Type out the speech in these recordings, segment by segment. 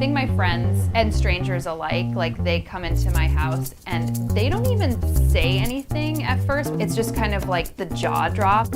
think my friends and strangers alike, like they come into my house and they don't even say anything at first. It's just kind of like the jaw drop.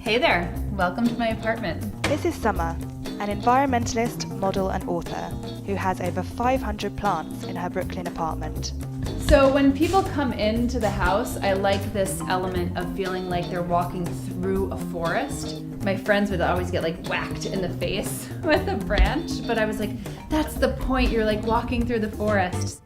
Hey there, welcome to my apartment. This is Summer, an environmentalist, model and author who has over 500 plants in her Brooklyn apartment. So when people come into the house, I like this element of feeling like they're walking through a forest. My friends would always get like whacked in the face with a branch, but I was like, that's the point, you're like walking through the forest.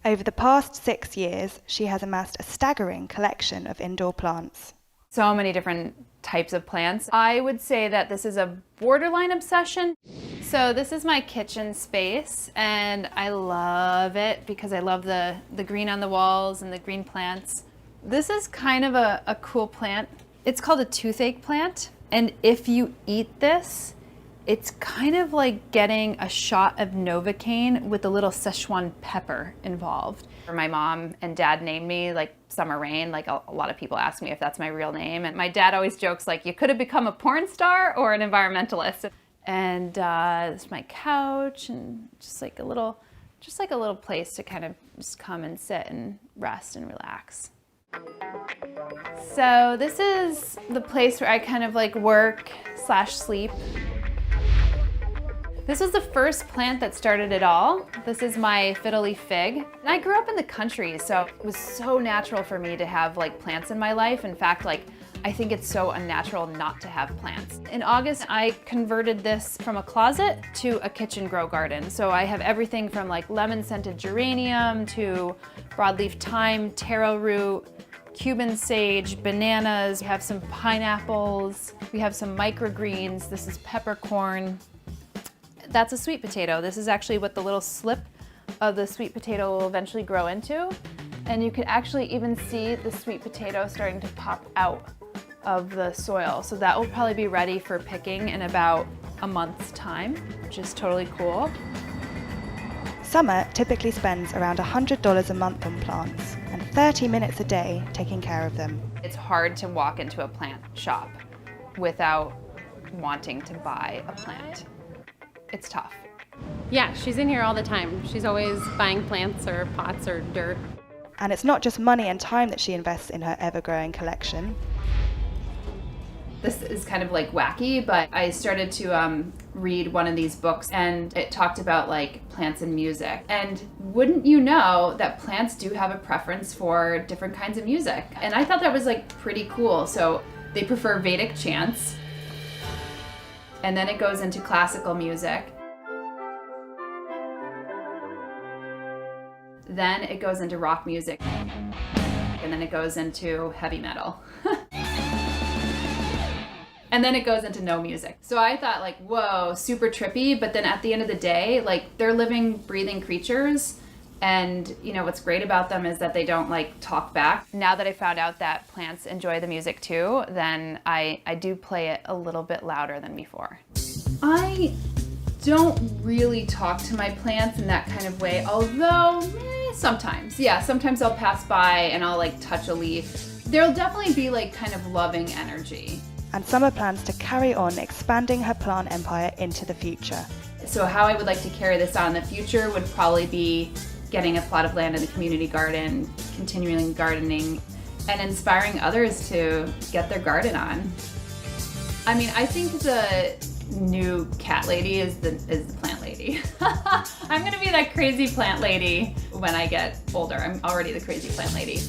Over the past 6 years, she has amassed a staggering collection of indoor plants. So many different types of plants. I would say that this is a borderline obsession. So this is my kitchen space and I love it because I love the green on the walls and the green plants. This is kind of a cool plant. It's called a toothache plant. And if you eat this, it's kind of like getting a shot of Novocaine with a little Szechuan pepper involved. My mom and dad named me like Summer Rayne. Like a lot of people ask me if that's my real name. And my dad always jokes like, you could have become a porn star or an environmentalist. And this is my couch and just like a little place to kind of just come and sit and rest and relax. So this is the place where I kind of like work / sleep. This was the first plant that started it all. This is my fiddle leaf fig. And I grew up in the country, so it was so natural for me to have like plants in my life. In fact, like I think it's so unnatural not to have plants. In August, I converted this from a closet to a kitchen grow garden. So I have everything from like lemon scented geranium to broadleaf thyme, taro root, Cuban sage, bananas. We have some pineapples. We have some microgreens. This is peppercorn. That's a sweet potato. This is actually what the little slip of the sweet potato will eventually grow into. And you can actually even see the sweet potato starting to pop out of the soil. So that will probably be ready for picking in about a month's time, which is totally cool. Summer typically spends around $100 a month on plants and 30 minutes a day taking care of them. It's hard to walk into a plant shop without wanting to buy a plant. It's tough. Yeah, she's in here all the time. She's always buying plants or pots or dirt. And it's not just money and time that she invests in her ever-growing collection. This is kind of like wacky, but I started to read one of these books and it talked about like plants and music. And wouldn't you know that plants do have a preference for different kinds of music? And I thought that was like pretty cool. So they prefer Vedic chants. And then it goes into classical music. Then it goes into rock music. And then it goes into heavy metal. And then it goes into no music. So I thought like, whoa, super trippy. But then at the end of the day, like they're living, breathing creatures. And you know, what's great about them is that they don't like talk back. Now that I found out that plants enjoy the music too, then I do play it a little bit louder than before. I don't really talk to my plants in that kind of way, although sometimes. Yeah, sometimes I'll pass by and I'll like touch a leaf. There'll definitely be like kind of loving energy. And Summer plans to carry on expanding her plant empire into the future. So how I would like to carry this on in the future would probably be getting a plot of land in the community garden, continuing gardening, and inspiring others to get their garden on. I mean, I think the new cat lady is the plant lady. I'm gonna be that crazy plant lady when I get older. I'm already the crazy plant lady.